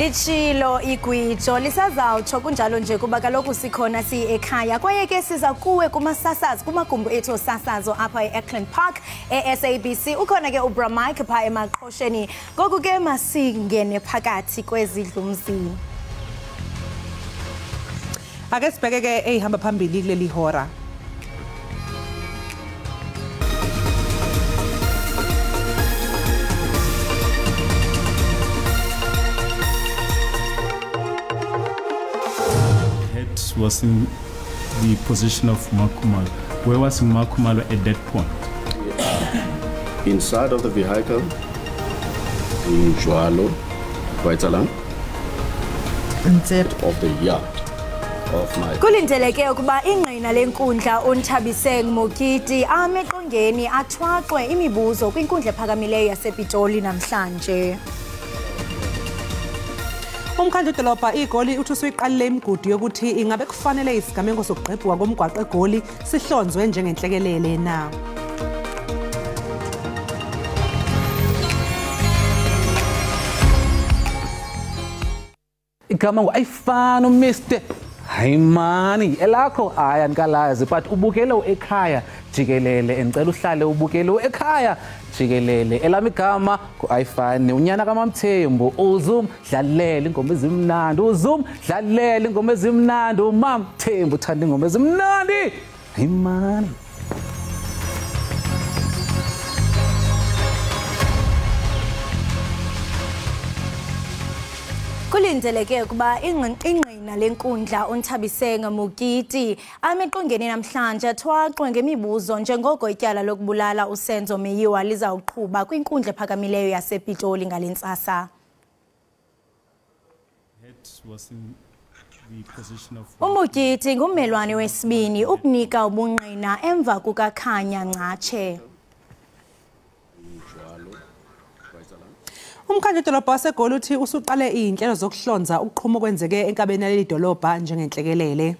Lichilo igwijo lisazawutsho kunjalo nje kuba kaloku sikhona Ekhaya kwaye ke siza kuwe kumasasazi kumagumbi ethu osasazo apha eEckland Park SABC ukhona ke uBramike pha emaqhosheni ngoku ke masingene phakathi kwezidlumzini. Ake sibheke ke ehamba phambili kuleli hora. Was in the position of Makumalo. Where was Makumalo at that point? Inside of the vehicle, in Joalo, quite along, of the yard of my... Kulindeleke ukuba ingqina lenkundla uNthabiseng Mokiti ameqongeni athwaqwe imibuzo kwinkundla ephakamileyo yasePitoli namhlanje. Umkhandlu Dolobha igoli uthi usuyiqalile imigudu yokuthi ingabe kufanele isigameko sokugqebhuka komgwaqo egoli sihlonzwe njengenhlekelele na. Igama ayifana Mr. Hayi mani elakho ayanikalazi but ubukele Ekhaya Jikelele engicela uhlale ubukele Ekhaya Jikelele elami igama ku-iPhone unyana kaMamthembu uzum dlalela ingoma ezimnandi uzum dlalela ingoma ezimnandi uMamthembu uthanda ingoma ezimnandi hayi mani. Kulindeleke ukuba ingqina lenkundla uNthabiseng Mokiti ameqongeni namhlanje athwaqwe ngemibuzo njengoko ityala lokubulala uSenzo Meyiwa lizawuqhuba kwinkundla ephakamileyo yasePitoli ngalentsasa. uMokiti ngummelwane wesibini ukunika ubungqina emva kukaKhanya Ngcatshe. Umkhandlu Dolobha wasegoli uthi usuqale izinhlelo zokuhlonza ukuqhuma kwenzeke enkabeni leli dolobha njengenhlekelele.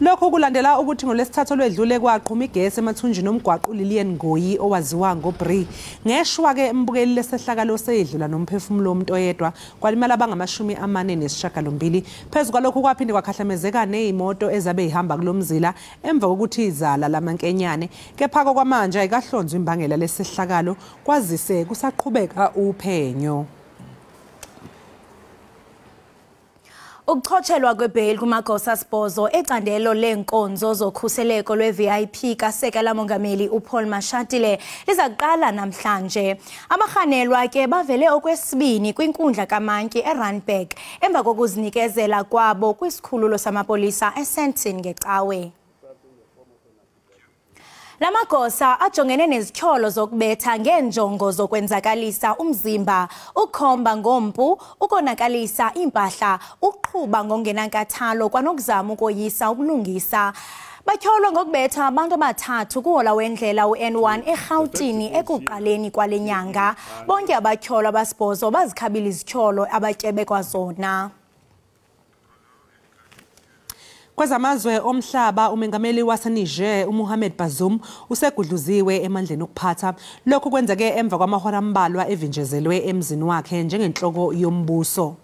Lokho kulandela ukuthi ngolesithathu lwedlule kwaqhuma igesi emathunjini omgwaqo uLilian Ngoyi owaziwa ngoBri ngeshwa ke embukeli lesehlakalo seyidlula nomphefumulo womuntu oyedwa kwalimala abangama-48 phezu kwalokho kwaphinde kwakhahlamezeka nezimoto ezabe ihamba kulomzila emva kokuthi izala lamankenyane kepha kwamanje ayikahlonzwa imbangela lesehlakalo kwazise kusaqhubeka uphenyo. Ukuchotshelwa kwebail kumagosa sibhozo ecandelo lenkonzo zokhuseleko lwe-VIP kasekela mongameli uPaul Mashatile lizakuqala namhlanje. Abarhanelwa ke bavele okwesibini kwinkundla kaMantyi eRandburg emva kokuzinikezela kwabo kwisikhululo samapolisa eSandton ngeCawe. Lamagosa ajongene nezityholo zokubetha ngeenjongo zokwenzakalisa umzimba, ukhomba ngompu, ukonakalisa impahla, uqhuba ngongenankathalo kwanokuzama ukoyisa ubulungisa. Batyholwa ngokubetha abantu abathathu kuhola wendlela uN1 eRhawutini ekuqaleni kwale nyanga. Bonke abatyholwa abasibhozo bazikhabile izityholo abatyebe kwazona. Kwezamazwe omhlaba umengameli waseNiger uMohamed Bazoum usegudluziwe emandleni okuphatha. Lokhu kwenzeke emva kwamahora ambalwa evinjezelwe emzini wakhe njengenhloko yombuso.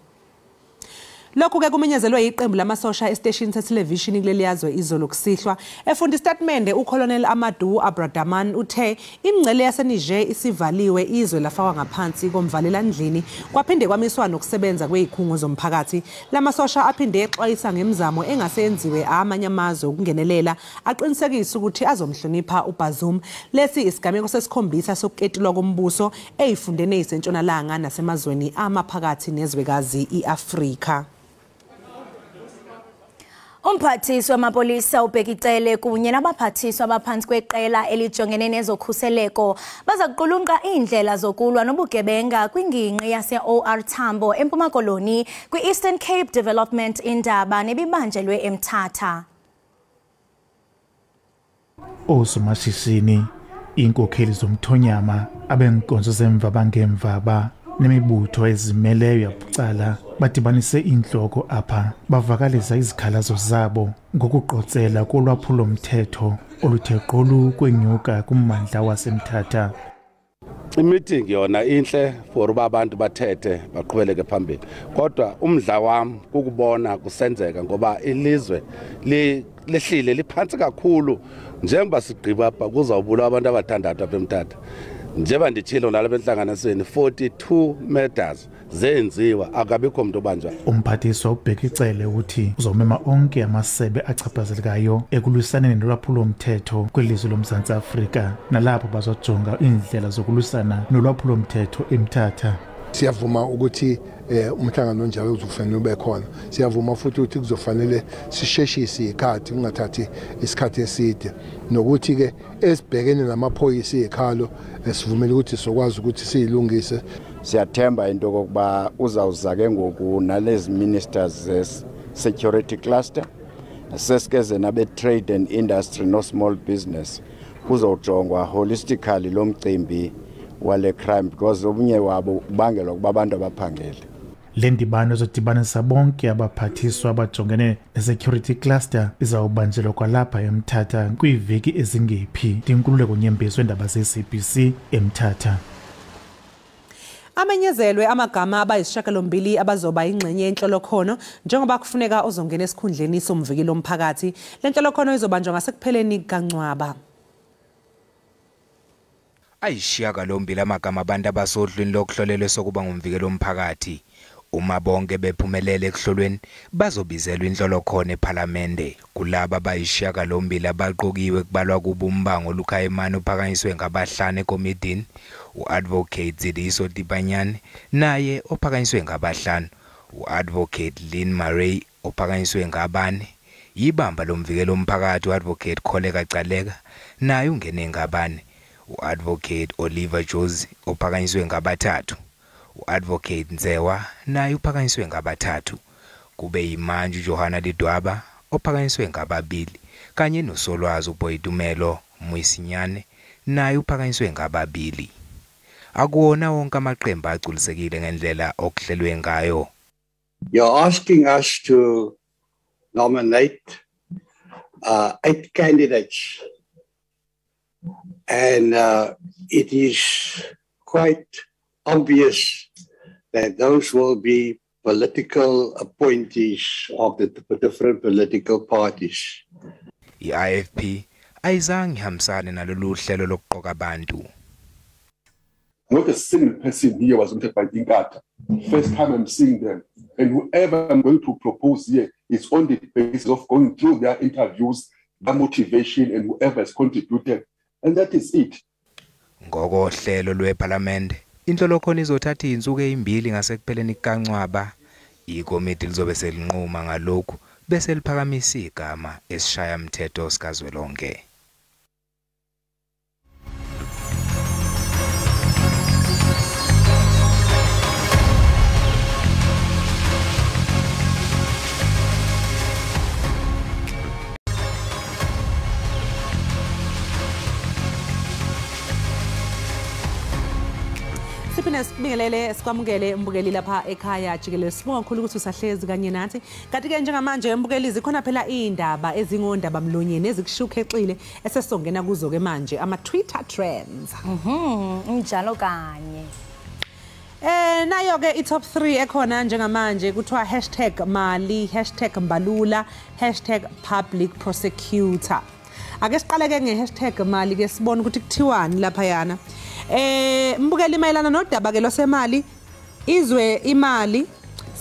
Lokhu ke kumenyezelwe iqembu lamasosha estation sethelevishini kuleli yazwe izolo kusihlwa. Efunda istatement uColonel Amadou Abradaman uthe imingcele yaseNiger isivaliwe izwe lafakwa ngaphansi komvalelandlini kwaphinde kwamiswa nokusebenza kwezikhungo zomphakathi. Lamasosha aphinde exwayisa ngemizamo engasenziwe amanye amazwe ukungenelela aqinisekisa ukuthi azomhlonipha uBazoum. Lesi isigameko sesikhombisa sokuketilwa kombuso ezifundeni ezentshonalanga nasemazweni amaphakathi nezwekazi iAfrika. Umphathiswa wamapolisa uBhekicele kunye nabaphathiswa abaphansi kweqela elijongene nezokhuseleko baza kuqulunqa iindlela zokulwa nobugebenga kwingingqi yase-OR Tambo eMpuma Koloni kwi-Eastern Cape Development Indaba nebibanjelwe eMthatha. Osomashishini, inkokheli zomthonyama, abenkonzo zemva bangemva nemibutho ezimeleyo yabucala badibanise inhloko apha bavakalisa izikhalazo zabo ngokuqotsela kolwaphulo mthetho oluthe qolu kwenyuka kummandla waseMthatha. I-meeting yona inhle for uba abantu bathethe baqhubeleke phambili kodwa umdla wami kukubona kusenzeka ngoba ilizwe lehlile liphansi kakhulu njengoba sigqiba apha kuzawubulawa abantu abathandathu apha eMthatha njengoba nditshilo nalapha enhlanganisweni 42 murders zenziwa akabikho umuntu obanjwa. Umphathiswa ubheka icele ukuthi uzomema onke amasebe achaphazelekayo ekulwisaneni nolwaphulomthetho kwelizwe loMzantsi Afrika nalapho bazojonga indlela zokulwisana nolwaphulomthetho eMthatha. Siyavuma ukuthi umhlangano onjalo uzofanele ube khona. Siyavuma futhi ukuthi kuzofanele sisheshise ikhathi kungathathi isikhathi eside nokuthi ke esibhekene namaphoyisa ekhalo sivumela ukuthi sokwazi ukuthi siyilungise. Siyathemba into kokuba uzawuza ke ngoku nalezi ministers security cluster sesike nabe trade and industry no small business kuzojongwa holistically lo mcimbi wale crime because obunye wabo ubangelwa kuba abantu abaphangele. Le ndibano zodibanisa bonke abaphathiswa abajongene ne-security cluster izawubanjelwa kwalapha eMthatha kwiiveki ezingephi. Ndinkululeko Nyembezi weendaba ze-SABC eMthatha. Amenyezelwe amagama abayisishiyagalombili abazoba ingxenye yenhlolokhono njengoba kufuneka ozongena esikhundleni somvikeli womphakathi. Le nhlolokhono izobanjwa ngasekupheleni kaNcwaba. Ayisishiyagalombili amagama abantu abasodlweni lokuhlolelwe sokuba ngumvikeli womphakathi. Uma bonke bephumelele ekuhlolweni bazobizelwa inhlolokhono ePhalamende. Kulaba abayisishiyagalombili abaqokiwe kubalwa kuba umbango lukhayimani uphakanyiswe ngabahlanu ekomidini, uadvocate Zidiso Dibanyane naye ophakanyiswe ngabahlanu, uadvocate Lynn Murray ophakanyiswe ngabane, yibamba lomvikeli womphakathi uadvocate Kholeka Caleka naye ungene ngabane, uadvocate Oliver Jozi ophakanyiswe ngabathathu, uadvocate Nzewa naye uphakanyiswe ngabathathu, kube yimanju Johanna Lidwaba ophakanyiswe ngababili kanye nosolwazi uBoyitumelo Muyisinyane naye uphakanyiswe ngababili. Akuwona wonke amaqembu agculisekile ngendlela okuhlelwe ngayo. You're asking us to nominate 8 candidates and it is quite obvious that those will be political appointees of the different political parties. I-IFP ayizange ihambisane nalolu hlelo lokuqoka abantu. Not a single person here was voted by Dinkata. First time I'm seeing them. And whoever I'm going to propose here is on the basis of going through their interviews, their motivation, and whoever has contributed. And that is it. Ngoko hlelo lwePhalamende, inhlolokhono izothatha izinsuku ezimbili ngasekupheleni kaNcwaba. Ikomiti lizobe selinquma ngalokhu bese liphakamisa igama esishayamthetho sikazwelonke. Sibingelele sikwamukele umbukeli lapha ekhaya Jikelele. Sibonga kakhulu ukuthi usahlezi kanye nathi. Kanti ke njengamanje umbukeli zikhona phela indaba ezingondaba mlonyeni ezikushukexile esesongena kuzo ke manje ama Twitter trends. Njalo kanye. Nayo ke i-top 3 ekhona njengamanje kuthiwa #mali, #mbalula, #public prosecutor. Ake siqale ke nge#mali ke sibone ukuthi kuthiwani lapha yana. Mbukeli imayelana nodaba ke losemali izwe imali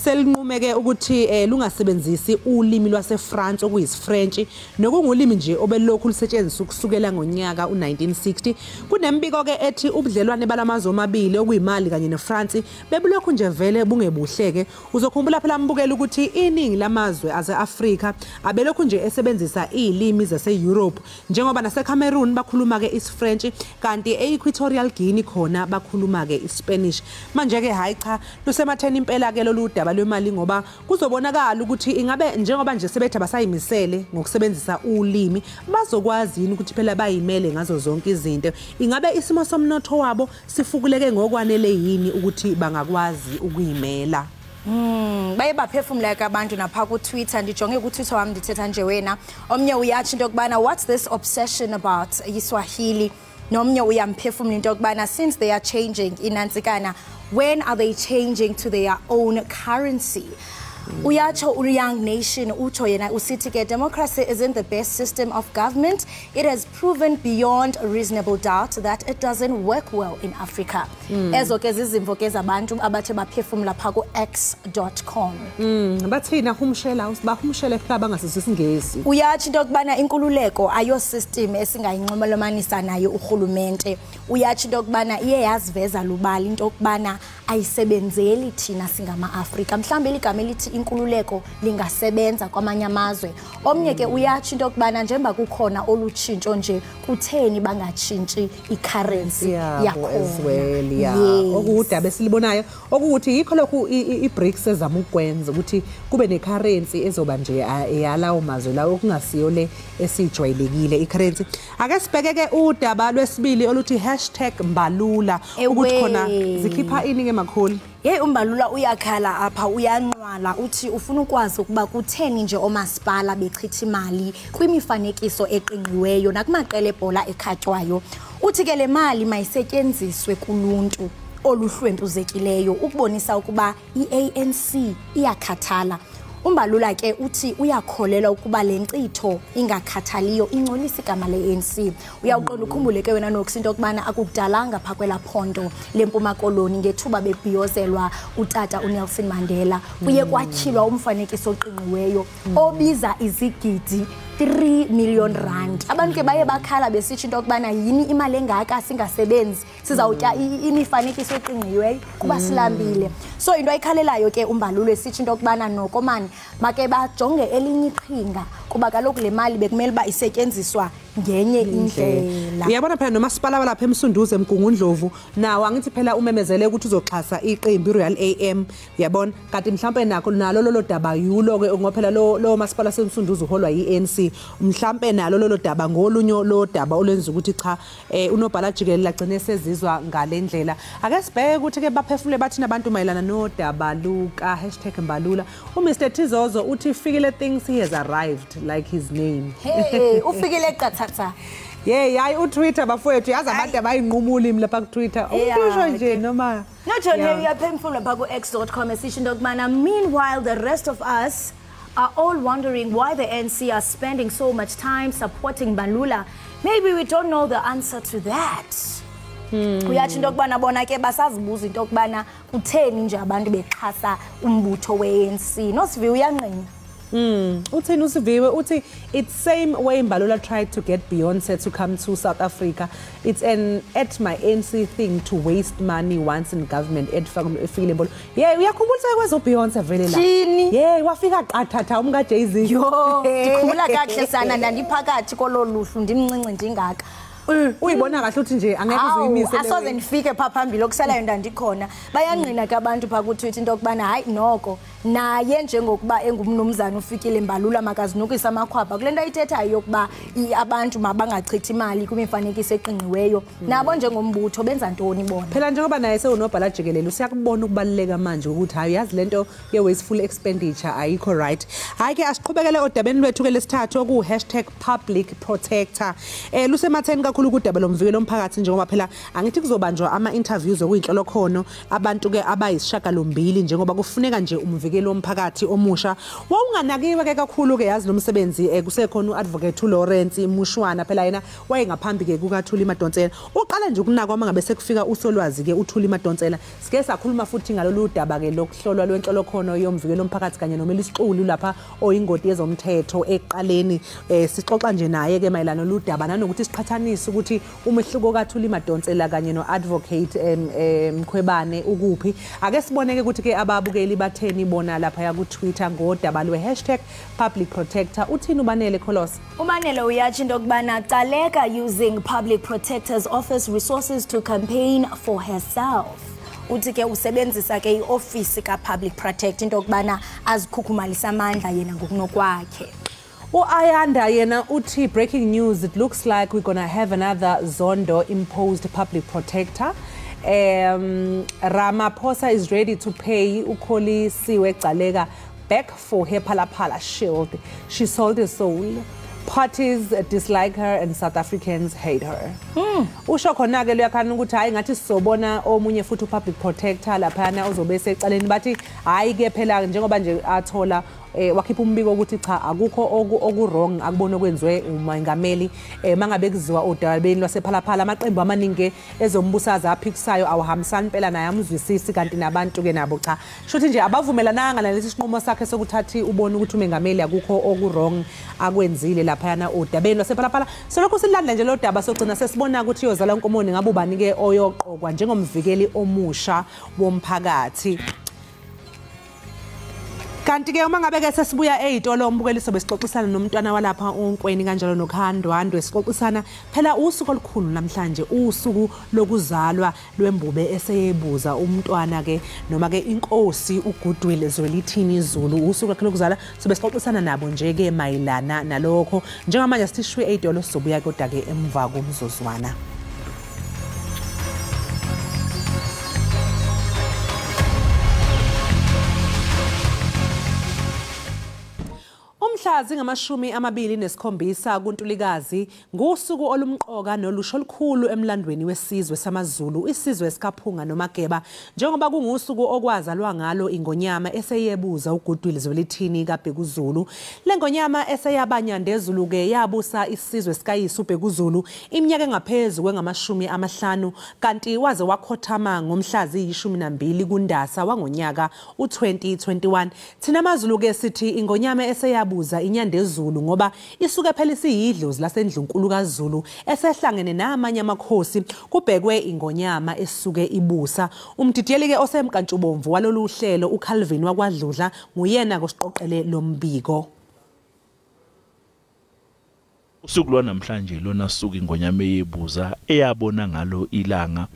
selinqumeke ukuthi lungasebenzisi ulimi lwaseFrance okuyisFrench nokungulimi nje obelokhu lisetshenziswa ukusukela ngonyaka u1960. Kunembiko ke ethi ubudlelwane balamazwe amabili okuyimali kanye neFrance bebulokhu nje vele bungebuhleke. Uzokhumbula phela mbukeli ukuthi iningi lamazwe ase-Afrika abelokhu nje esebenzisa izilimi zase-Europe njengoba naseCameroon bakhuluma ke isFrench kanti e-Equatorial Guinea khona bakhuluma ke iSpanish. Manje ke hayi cha lusematheni impela ke lolu daba lwemali ngoba kuzobonakala ukuthi ingabe njengoba nje sebethi abasayimisele ngokusebenzisa ulimi bazokwazi yini ukuthi phela bayimele ngazo zonke izinto. Ingabe isimo somnotho wabo sifukuleke ngokwanele yini ukuthi bangakwazi ukuyimela. Baye baphefumula ke abantu napha ku Twitter ndijonge ku Twitter wami ndithetha nje wena omnye uyathi into kubana what's this obsession about iSwahili nomnye uyamphefumula into yokubana since they are changing inantsikana, when are they changing to their own currency? Uyacho Young Nation ucho yena usithi ke democracy isn't the best system of government. It has proven beyond a reasonable doubt that it doesn't work well in Africa. Ezo ke zizimvo ke zabantu abathe baphefumula pha ku x.com. Bathina humshela usibahumshele phela bangasizisa isingesi. Uyathi into yokubana inkululeko ayo system esingayinxomelomanisa nayo urhulumente. Uyathi into yokubana iye yaziveza lubali into yokubana ayisebenzeli thina singama Afrika. Mhlambe ligama elithi inkululeko lingasebenza kwamanye amazwe. Omnye ke uyathi into yokubana njengoba kukhona olutshintsho nje kutheni bangatshintshi icurrency yakhona. Okudaba esilibonayo okuthi yikho lokhu iBRICS ezama ukwenza ukuthi kube necurrency ezoba nje eyalawo mazwe la okungasiyo le esijwayelekile icurrency. Ake sibheke ke udaba lwesibili oluthi #Mbalula ukuthi khona zikhipha ini ke makhulu. Hey uMbalula uyakhala apha uyanqwala uthi ufuna ukwazi ukuba kutheni nje omasipala bechitha imali kwimifanekiso eqingqiweyo nakumaqela ebhola ekhatywayo. Uthi ke le mali mayisetyenziswe kuluntu oluhlwempuzekileyo ukubonisa ukuba iANC iyakhathala. uMbalula ke uthi uyakholela ukuba lenkcitho ingakhathaliyo ingcolisa igama leANC. Uyawuqonda ukhumbule ke wena nokusinto okubana akudalanga pha kwela phondo lempuma koloni ngethuba bebhiyozelwa utata uNelson Mandela kuye kwatyhilwa umfanekiso oqingqiweyo obiza izigidi 3 million rand. Abantu ke baye bakhala besithi into okubana yini imali engaka singasebenzi sizawutya imifanekiso eqingqiweyo kuba silambile. So into ayikhalelayo ke uMbalula esithi into okubana noko mani make bajonge elinye iqhinga kuba kaloku le mali bekumele ba isetyenziswa ngenye indlela. Uyabona phela nomasipala lapha eMsunduze eMgungundlovu nawo angithi phela umemezele ukuthi uzoxhasa iqembu iRoyal AM. Uyabona kanti mhlawumbe nakho nalo lolo daba yulo ke ngoba phela lo masipala seMsunduze uholwa yiANC. Mhlawumbe nalo lolo daba ngolunyo lo daba olenza ukuthi cha unobhala Jikelele lagcine sezizwa ngalendlela. Ake sibheke ukuthi ke baphefumule bathi nabantu mayelana nodaba luka #Mbalula. uMr Tizozo uthi fikile things he has arrived like his name. Hey ufikile qathatha. Hayi uTwitter bafowethu yazi abantu abayinqumula imi lapha kuTwitter. Ukusho nje noma Nathi uyaphefumula pha ku x.com esisho into okubana meanwhile the rest of us are all wondering why the ANC are spending so much time supporting Mbalula. Maybe we don't know the answer to that. Uyathi into okubana bona ke basazibuza into okubana kutheni nje abantu bexhasa umbutho weANC. Nosiviwe uyanqina. Uthini usiviwe uthi it's same way Mbalula tried to get Beyonce to come to South Africa. It's an at my ANC thing to waste money once in government efilable. Uyakhumbula kwezo Beyonce vele la. Wafika qathatha umka Jay-Z. Yo ndikhula kahle sana ndandiphakathi kololuhlu ndimncinci ndingaka. Uyibona kahle uthi nje angeke uziyimise asoze ndifike pha phambili okusalayo ndandikhona bayanqina ke abantu pha ku Twitter into okubana hayi noko naye njengokuba engumnumzana ufikile Mbalula makazinukisa amakhwapha kulento ayithethayo yokuba abantu mabangachithi imali kwimifanekiso eqingqiweyo nabo njengombutho benza ntoni bona phela njengoba naye sewunobhala Jikelele usiyakubona ukubaluleka manje ukuthi hayi yazi lento ye-wasteful expenditure ayikho right. Hayi ke asiqhubekele odabeni lwethu ke lesithathu oku #publicprotector lusematheni kakhulu kudaba lomvikelo omphakathi njengoba phela angithi kuzobanjwa ama-interviews okuyinhlolo khono abantu ke abayisishiyagalombili njengoba kufuneka nje umvikelo omphakathi omusha wawunganakiwe ke kakhulu ke yazi nomsebenzi kusekhona uadvocate uLawrence Mushwana phela yena wayengaphambi ke kukaThuli Madonsela uqala nje ukunakwa uma ngabe sekufika usolwazi ke uThuli Madonsela sike sakhuluma futhi ngalolu daba ke lokuhlolwa lwenhlolo khono yomvikelo omphakathi kanye nomeli isiqulu lapha oyingoti yezomthetho eqaleni sixoxa nje naye ke mayelana noludaba nanokuthi siqhathanise ukuthi umehluko kaThuli Madonsela kanye noadvocate Mkhwebane ukuphi. Ake siboneke ukuthi ke ababukeli batheni bona lapha ya ku Twitter ngodaba lwe #publicprotector uthini ubanele Kholos. Umanele uyathi into okubana Caleka using public protector's office resources to campaign for herself. Uthi ke usebenzisa ke ioffice ka public protector into okubana azikhukhumalisa amandla yena ngokunokwakhe. Ayanda yena uthi breaking news it looks like we're going to have another Zondo imposed public protector. Ramaphosa is ready to pay Ukholisiwe Caleka back for her Phalaphala shield. She sold her soul. Parties dislike her and South Africans hate her. Usho khona ke leyakhana ukuthi hayi ngathi sizobona omunye futhi public protector laphana uzobe secaleni bathi hayi ke phela njengoba nje athola wakhipha umbiko ukuthi cha akukho oku wrong akubona okwenziwe umongameli mangabe kuziwa odabeni lwasephalaphala amaqembu amaningi ezombusazwe aphikisayo awahambisani phela naye amuzwisisi kanti nabantu ke nabo cha shothi nje abavumelananga nalesi sinqumo sakhe sokuthathi ubone ukuthi umengameli akukho oku wrong akwenzile laphana odabeni lwasephalaphala solokho silandla nje lo daba sogcina sesibona ukuthi yozala Nkomoni ngabe ubani ke oyoqokwa njengomvikeli omusha womphakathi. Kanti ke uma ngabe ke sesibuya ezitolo umbukeliso besixoxisana nomntwana walapha uNkweni kanjalo noKhandwandwe sixoxisana phela usuku olukhulu namhlanje usuku lokuzalwa lwembube eseyebuza umntwana ke noma ke inkosi uGoodwill Zwelithini Zulu usuku lakhe lokuzalwa sobe sixoxisana nabo nje ke mayilana nalokho njengamanje sithishwe ezitolo sizobuya kodwa ke emva komzuzwana. Umhla zingama-27 kuNtulikazi ngusuku olumqoka nolusho olukhulu emlandweni wesizwe samaZulu isizwe sikaphunga noMageba njengoba kungusuku okwazalwa ngalo ingonyama eseyebuza uGoodwill Zwelithini kaBhekuzulu. Le ngonyama eseyabanyandezulu ke yabusa isizwe sikayise uBhekuzulu iminyaka engaphezu kwengama-50 kanti waze wakhothama ngomhla ziyi-12 kuNdasa wangonyaka u-2021. Thina amaZulu ke sithi ingonyama eseyabuza inyandezulu ngoba isuke phela isiyidlozi lasendlunkulu kaZulu esehlangene namanye amakhosi kubhekwe ingonyama esuke ibusa. Umdidiyeli ke osemkantshubomvu walolu hlelo uCalvin wakwaDludla nguyena kosiqoqele lombiko. Usuku lwanamhlanje lona suku ingonyama eyebuza eyabona ngalo ilanga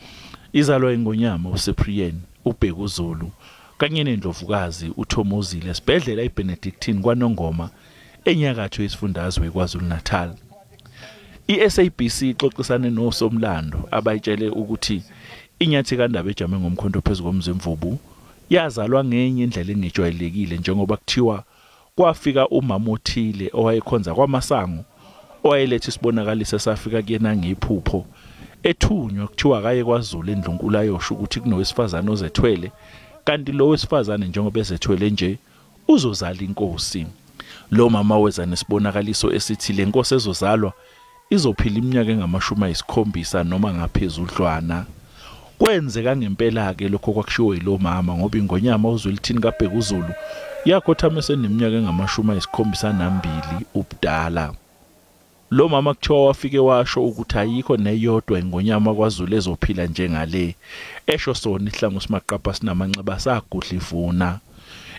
izalwa ingonyama uCyprian uBhekuzulu kanye nendlovukazi uThomozile esibhedlela iBenedictine kwaNongoma enyakatho yesifundazwe kwaZulu Natal. iSABC ixoxisane nosomlando abayitshele ukuthi inyathi kaNdaba ejame ngomkhonto phezulu komzimvubu yazalwa ngenye indlela engejwayelekile njengoba kuthiwa kwafika umama othile owayekhonza kwaMasango owayelethe isibonakaliso safika kuyena ngephupho ethunywa kuthiwa kaye kwaZulu endlunkulu ayosho ukuthi kunowesifazane ozethwele kanti lo wesifazane njengoba ezethwele nje uzozala inkosi. Lo mama weza nesibonakaliso esithi le nkosi ezozalwa izophila iminyaka engama-70 noma ngaphezudlwana. Kwenzeka ngempela ke lokho kwakushiwo yilo mama ngoba ingonyama uZwelithini kaBhekuzulu yakhothama eseneminyaka engama-72 ubudala. Lo mama kuthiwa wafike washo ukuthi ayikho neyodwa ingonyama kwaZulu ezophila njengale esho sona ihlangu simaqapha sinamanxeba sagudla ivuna.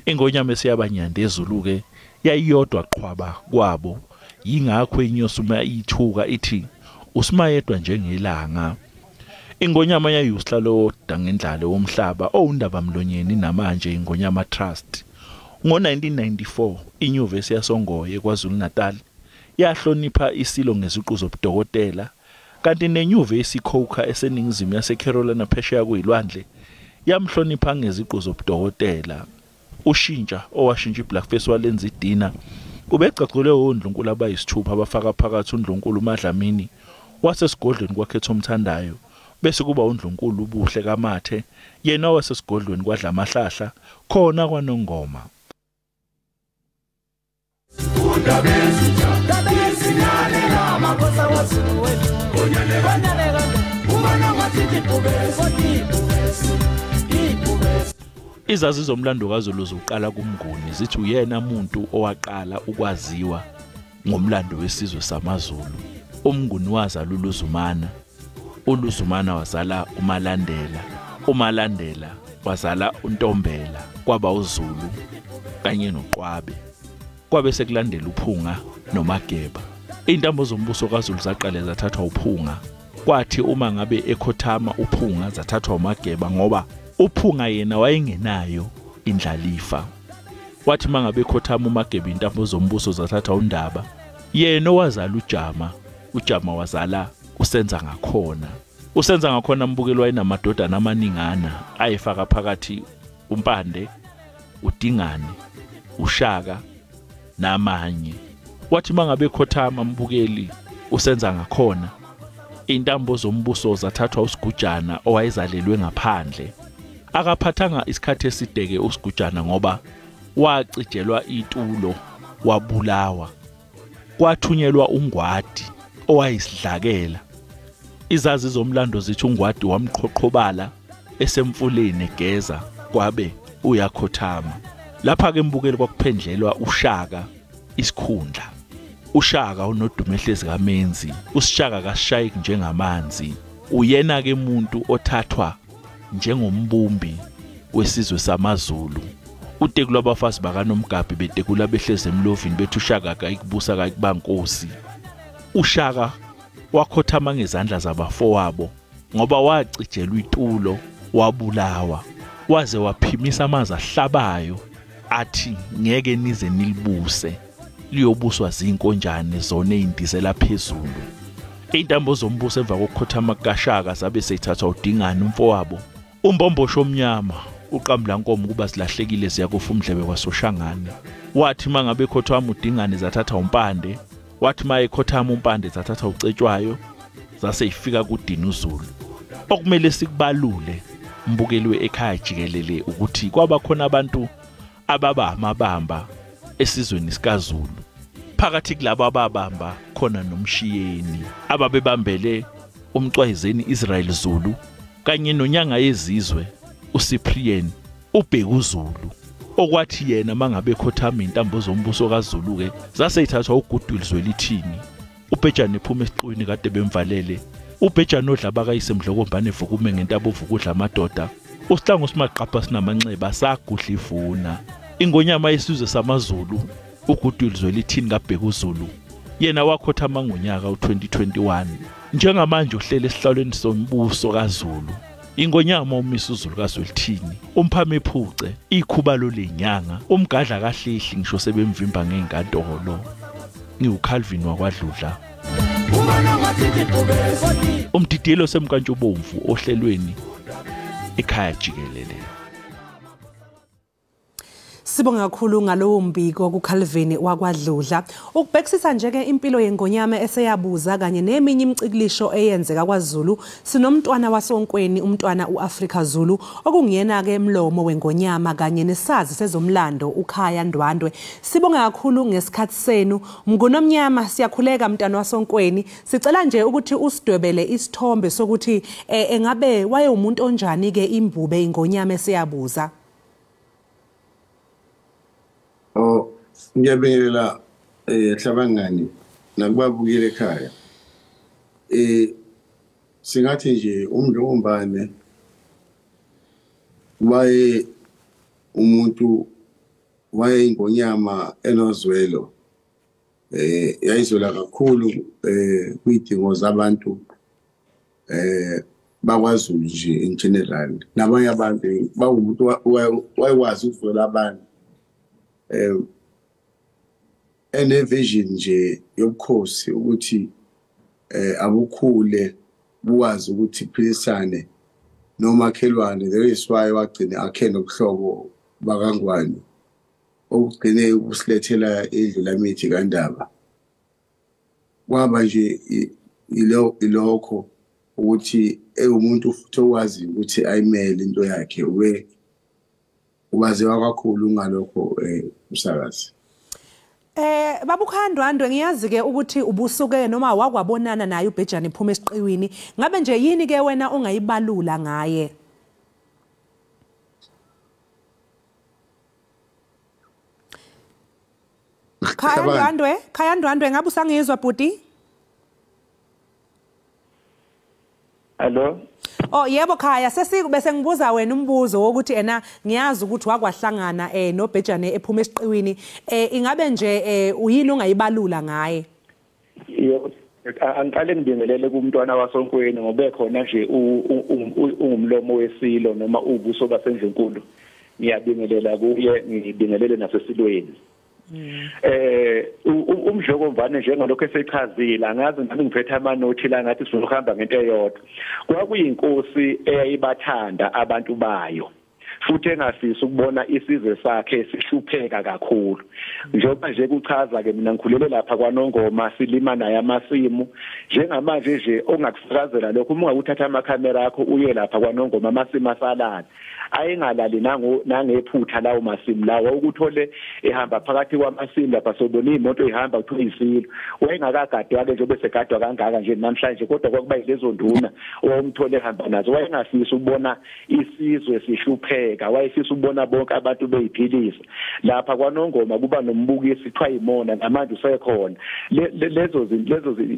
Ingonyama esiyabanyandezulu ke yayiyodwa qhwaba kwabo yingakho inyosi uma ithuka ithi usimayedwa njengelanga. Ingonyama yayusihlalo dangendlalo womhlaba owundaba mlonyeni namanje ingonyama trust. Ngo-1994 inyuvesi yaSongoye kwaZulu Natal yahlonipha isilo ngeziqu zobudokotela kanti nenyuvesi iCoker eseningizimu yaseCarolina phesheya kuyilwandle yamhlonipha ngeziqu zobudokotela. Ushintsha owashintsha iBlackface walenza idina ubegcagcule ondlunkulu abayisithupha abafaka phakathi uNdlunkulu uMadlamini wasesigodlweni kwaKhetho Mthandayo bese kuba uNdlunkulu ubuhle kaMathe yena wasesigodlweni kwaDlamahlahla khona kwaNongoma. Izazi zomlando kaZulu zoqala kumnguni zithi uyena umuntu owaqala ukwaziwa ngomlando wesizwe samaZulu. Umnguni wazala uLuzumana, uLuzumana wazala uMalandela, uMalandela wazala uNtombela kwaba uZulu kanye noQwabe. Kwabe sekulandela uPhunga noMageba. Intambo zombuso kaZulu zaqala zathathwa uPhunga. Kwathi uma ngabe ekhothama uPhunga zathathwa uMageba ngoba uPhunga yena wayengenayo indlalifa. Wathi mangabe ekhothama uMageba intambo zombuso zathatha uNdaba. Yena wazala uJama, uJama wazala uSenza ngakhona. uSenza ngakhona mbukelo wayenamadodana amaningana ayefaka phakathi uMpande, uDingane, uShaka namanye. wathi mangabe khothama mbukeli usenza ngakhona intambo zombuso zathathwa usigujana owayezalelwe ngaphandle akaphathanga isikhathi esideke usigujana ngoba wacijelwa itulo wabulawa kwathunyelwa ungwadi owayisidlakela izazi zomlando zithi ungwadi wamqhoqhobala esemfuleni egeza kwabe uyakhothama lapha ke mbukeli kwakuphendlelwa uShaka isikhundla uShaka unodumehlezi kaMenzi uSishaka kaShayik njengamanzi uyena ke umuntu othathwa njengombumbi wesizwe samaZulu uTekulu abafazi bakaNomgabhi betekula behleze emlovini bethu uShaka kayikubusa kayikubankosi uShaka wakhothama ngezandla zabafowabo ngoba wacijelwa itulo wabulawa waze waphimisa amanzi ahlabayo athi ngeke nize nilibuse liyobuswa zinkonjane zona ezindizela phezulu intambo zombuso emva kokukhothama kaShaka sabe seyithathwa uDingane umfowabo umbombosho omnyama uqambula nkomo kuba silahlekile siyakufa umdlebe kwaSoshangane wathi mangabe khothama uDingane zathatha umpande wathi maye khothama umpande zathatha ucetshwayo zase ifika kuDini uZulu okumele sikubalule mbukeliwe ekhaya jikelele ukuthi kwaba khona abantu ababa amabamba esizweni sikaZulu phakathi kulabo ababamba khona nomshiyeni ababebambele umcwayizeni Israel Zulu kanye nonyanga yezizwe uCyprian uBhekuzulu okwathi yena mangabe khothama intambo zombuso kaZulu ke zaseyithathwa uGuduli Zwelithini uBhejane ephuma esiqwini kade bemvalele uBhejane odlaba kayisemdlokombane evukume ngentabo ovukudla amadoda usihlangu simaqapha sinamanxeba sagudla ivuna ingonyama yesizwe samaZulu uGuduli Zwelithini kaBhekuzulu yena wakhothama ngonyaka u2021 njengamanje uhlele esihlalweni sombuso kaZulu ingonyama umisa uZulu kaZwelithini umphame ephuce ikhubalo lenyanga umgadla kahlehli ngisho sebemvimba ngenkantolo ngiuCalvin wakwadludla umdidiyelo semkantshubomvu ohlelweni ekhaya jikelele. Sibonga kakhulu ngalowo mbiko kuCalvin wakwadludla ukubhekisisa nje ke impilo yengonyama eseyabuza kanye neminye imicikilisho eyenzeka kwaZulu sinomntwana wasonkweni umntwana uAfrika Zulu okungiyena ke emlomo wengonyama kanye nesazi sezomlando uKhaya Ndwandwe. Sibonga kakhulu ngesikhathi senu mngunomnyama siyakhuleka mntwana wasonkweni sicela nje ukuthi usidwebele isithombe sokuthi engabe waye umuntu onjani ke imbube ingonyama eseyabuza. Ngiyabingelela hlabangani nakubabukile ekhaya singathi nje umndombane waye umuntu waye ingonyama enozwelo yayizola kakhulu kwidingo zabantu bakwaZulu nje in general nabanye abantu bawumuntu wayewazi ukuvela abantu ene vision nje yobukhosi ukuthi abukhule buwazi ukuthi philisane nomakhelwane there is why wagcina akhena okuhlobo bakangwani okugcine ukusilethela idlula mithi kaNdaba kwaba nje ilokho ukuthi umuntu futhi owazi ukuthi ayimele into yakhe ubaziwa kakhulu ngalokho umsakazi. Babukhaya Ndwandwe ngiyazi ke ukuthi ubusuke noma wakwabonana naye uBhejane ephuma esiqiwini ngabe nje yini ke wena ongayibalula ngaye? Khaya Ndwandwe ngabe usangizwa bhuti? Hello. Oh yebo Khaya bese ngibuza wena umbuzo wokuthi ena ngiyazi ukuthi wakwahlangana noBhejane ephuma esiqiwini ingabe nje uyini ongayibalula ngaye? Yebo angiqale ngibingelele kumntwana wasonkweni ngobe khona nje ungumlomo wesilo noma ubuso basendlenkulu ngiyabingelela kuye ngibingelele nasesilweni. Umdlokomvane njengalokho eseyichazile angazi nami ngiphethe amanothi la ngathi sizohamba ngento eyodwa kwakuyinkosi eyayibathanda abantu bayo futhi engafisi ukubona isizwe sakhe sihlupheka kakhulu. Njengoba nje kuchaza ke mina ngikhulele lapha kwaNongoma silima naye amasimu njengamanje nje ongakufakazela lokho uma ungakuthatha amakhamera akho uye lapha kwaNongoma amasimu asalala ayingalali nangephutha lawo masimu lawo ukuthole ehamba phakathi kwamasimu lapha sobona imoto ihamba kuthiwa isilo wayengakagadwa ke njengoba segadwa kangaka nje namhlanje kodwa kwakuba lezo nduna owumthole ehamba nazo wayengafisa ukubona isizwe sihlupheka wayefisa ukubona bonke abantu beyiphilisa lapha kwaNongoma kuba nombukisi kuthiwa imona namanje usekhona lezo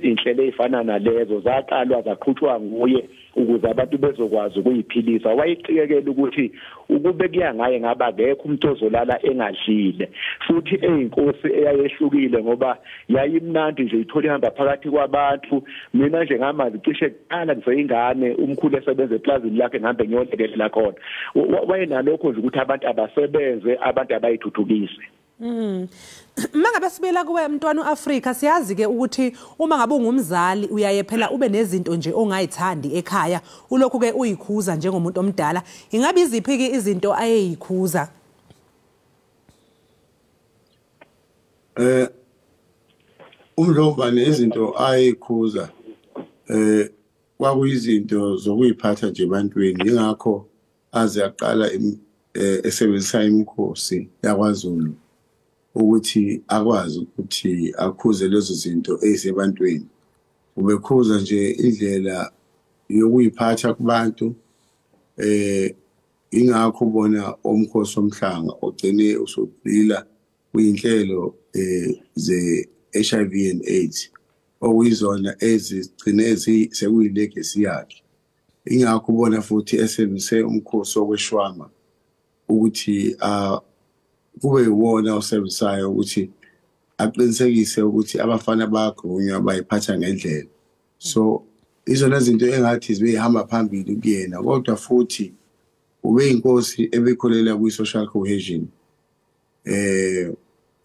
inhlelo ezifana nalezo zaqalwa zaqhutshwa nguye ukuze abantu bezokwazi ukuyiphilisa wayiqikekela ukuthi ukube kuya ngaye ngaba ngekho umuntu ozolala engadlile futhi eyinkosi eyayehlukile ngoba yayimnandi nje ithola ihamba phakathi kwabantu mina nje ngamazi cishe kuqala ngiseyingane umkhulu esebenza eplazini lakhe ngihambe ngiyolekelela khona wayenalokho nje ukuthi abantu abasebenze abantu abayithuthukise. Mangabe sibela kuwe mntwana uAfrika siyazi ke ukuthi uma ngabe ungumzali uyaye phela ube nezinto nje ongayithandi ekhaya ulokhu ke uyikhuza njengomuntu omdala ingabe iziphi ke izinto ayeyikhuza umlombane izinto ayikhuza kwakuyizinto zokuyiphatha nje ebantwini ingakho aze aqala esebenzisa imikhosi yakwaZulu ukuthi akwazi ukuthi akhuze lezo zinto ezisebantwini ubekhuza nje indlela yokuyiphatha kubantu ingakho ubona omkhosi omhlanga ogcine usugcila kuyinhlelo ze HIV and AIDS okuyizona ezigcine sekuyilegacy yakhe ingakho ubona futhi esebenzise umkhosi wokweshwama ukuthi kube iwona osebenzayo ukuthi aqinisekise ukuthi abafana bayagunywa bayiphatha ngendlela so izona zinto engathi zibehamba phambili kuyena kodwa futhi ube inkosi ebekholela kwi-social cohesion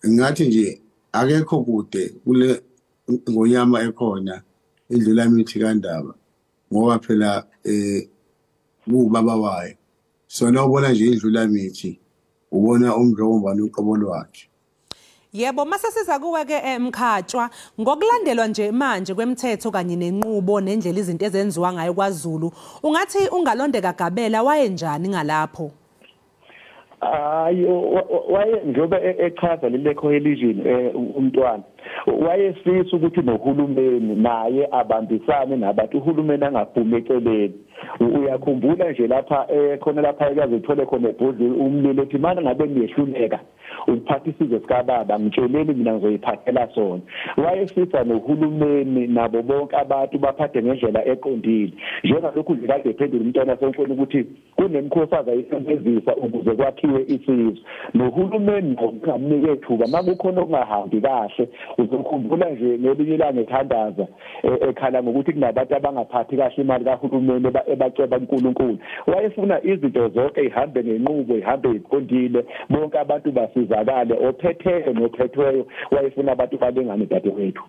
ngathi nje akekho kude kule ngonyama ekhona indlula mithi kaNdaba ngoba phela ubaba wayo so nawubona nje indlula mithi ubona umdlombane uqobo lwakhe. Yebo mase siza kuwe ke Mkhatshwa ngokulandelwa nje manje kwemthetho kanye nenqubo nendlela izinto ezenziwa ngayo kwaZulu ungathi ungalondeka Gabela wayenjani ngalapho waye njoba echaza lele coalition umntwana wayefisa ukuthi nohulumeni naye abambisane nabantu uhulumeni angaphumi eceleni uyakhumbula nje lapha khona lapha ekazethole khona ebhodli umlilo ethi mana ngabe niyehluleka ukuphatha isizwe sikababa ngitsheleni mina ngizoyiphathela sona wayefisa nohulumeni nabo bonke abantu baphathe ngendlela eqondile njengalokhu nje kade ephendula umntwana senkweni ukuthi kunemkhosi azayisebenzisa ukuze kwakhiwe isizwe nohulumeni ngokungamnike ethuba makukhona okungahambi kahle uzokhumbula nje ngelinye ilanga ethandaza ekhala ngokuthi kunabantu abangaphathi kahle imali kahulumeni ebaceba uNkulunkulu wayefuna izinto zonke ihambe ngenqubo ihambe iqondile bonke abantu basizakale ophetheyo nophethweyo wayefuna abantu balingane dadewethu.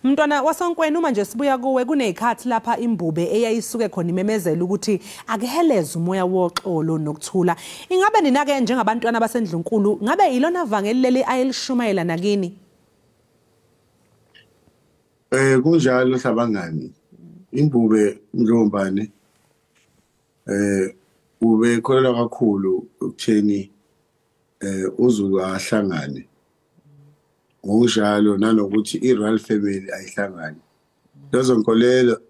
Mntwana wasonkweni uma nje sibuya kuwe kunezikhathi lapha imbube eyayisuke khona imemezela ukuthi akuheleze umoya woxolo nokuthula ingabe nina ke njengabantwana basendlunkulu ngabe yilona vangeli leli ayelishumayela nakini kunjalo hlabangani imbube Ndlombane ube kholelwa kakhulu ukutheni uZulu ahlangane ngokunjalo nanokuthi iRoyal family ayihlangane lezo nkolelo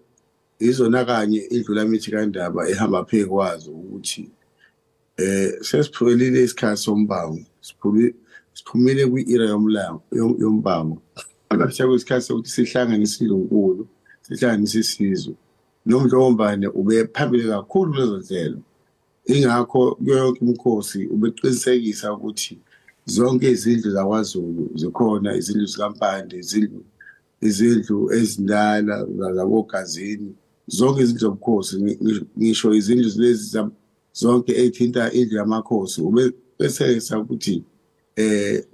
izona kanye indlula mithi kaNdaba ehamba phezulu kwazo ukuthi sesiphelile isikhathi sombango siphumile kwi-era yombango akathi isikhathi sokuthi sihlanganise izinkulu sihlanganise isizwe noMdlombane ube phambili kakhulu lezo nhlelo ingakho yonke imikhosi ubeqinisekisa ukuthi zonke izindlu zakwaZulu zikhona izindlu zikaMpande izindlu ezindala zabogazini zonke izindlu zomkhosi ngisho izindlu lezi zonke ezithinta indlu yamakhosi ubeqinisekisa ukuthi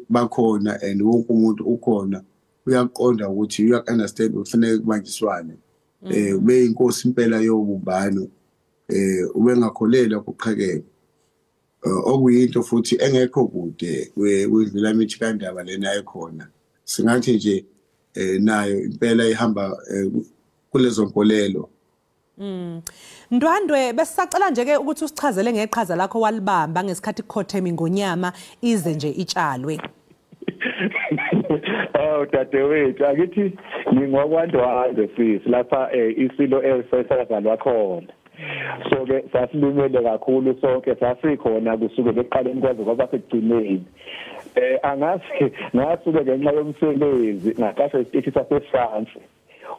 bakhona and wonke umuntu ukhona uyaqonda ukuthi uyakunderstand ufanele kubanjiswane ube inkosi impela yobumbano ube ngakholela kuqhekeka okuyinto futhi engekho kude kwedlula mithi kandaba lena ekhona singathi nje nayo impela ihamba kulezo nkolelo. Ndwandwe besisacela nje ke ukuthi usichazele ngeqhaza lakho walibamba ngesikhathi ikhothemi ngonyama ize nje itshalwe. Dadewethu akithi ngingwakwandwandwe sisi lapha isilo esesazalwa khona. So ke sasilimele kakhulu sonke sasikhona kusukela eqaleni kwaze kwaba sekugcineni. Angazi ngasuke ngenxa yomsebenzi ngaqasha isiteshi saseFrance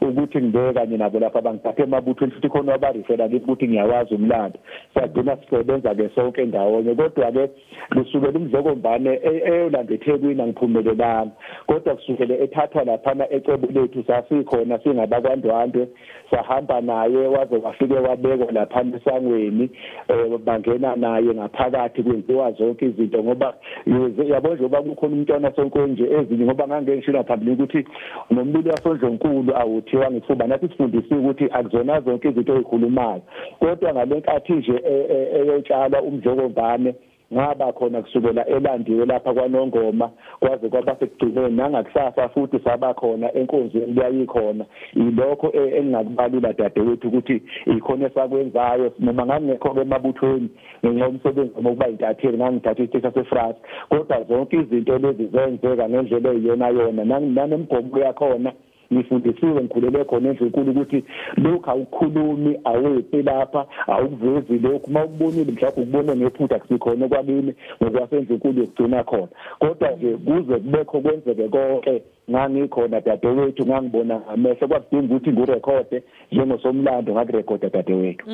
ukuthi ngibeke kanye nabo lapha bangithathe emabuthweni futhi khona wabarifera ukuthi ngiyawazi umlando sagcina sisebenza ke sonke ndawonye kodwa ke kusukela umdlokombane eyolanda eThekwini angiphumelelanga kodwa kusukela ethathwa lapha ecebo lethu sasikhona singabakwandwandwe sahamba naye waze wafike wabekwa lapha esangweni bangena naye ngaphakathi kwenziwa zonke izinto ngoba yabo nje bakukhona umntwana sonke nje ezinye ngoba ngangengishila phambili ukuthi nombili wasondlonkulu awuthiwa ngithuba nathi sifundisiwe ukuthi akuzona zonke izinto ezikhulumayo kodwa ngalenkathi nje eyotshala umdlokombane ngaba khona kusukela elandiwe lapha kwaNongoma kwaze kwaba sekugcineni nangakusasa futhi saba khona enkonzweni yayikhona ilokho engingakubalula dadewethu ukuthi ikhona esakwenzayo noma ngangekho emabuthweni ngenxa yomsebenzi ngokuba intatheli ngangithatha isiteshi saseFrance kodwa zonke izinto lezi zenzeka ngendlela eyiyona yona nanemgomo yakhona ngifundisiwe ngikhulele khona endlenkulu ukuthi lokhu awukhulumi awephi lapha awukuvezi lokhu mawubonile mhlawumbe ukubone ngephutha kusikhona kwabini ngokwasendlenkulu yokugcina khona kodwa nje kuze kubekho kwenzeke konke ngangikhona dadewethu ngangibona ngamehlo kwakudinga ukuthi ngirekhode njengosomlando ngakurekhoda dadewethu.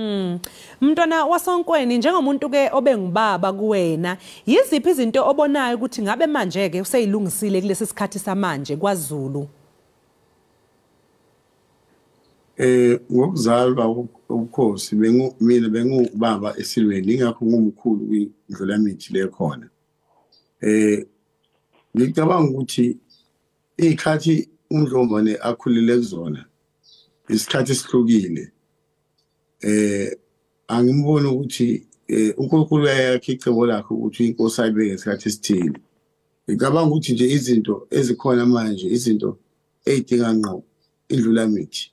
Mntwana wasonkweni njengomuntu ke obengubaba kuwena yiziphi izinto obonayo ukuthi ngabe manje ke useyilungisile kulesi sikhathi samanje kwaZulu? Ngokuzalwa ubukhosi mina bengubaba esilweni ingakho ngumkhulu kwindlela mithi le khona. Ngicabanga ukuthi ikhathi uNdlombane akhulile kuzona isikhathi esihlukile. Angimboni ukuthi uNkulunkulu yakhe icebo lakhe ukuthi inkosi ayibeke isikhathi esithile. Ngicabanga ukuthi nje izinto ezikhona manje izinto ezidinga ngqo indlula mithi.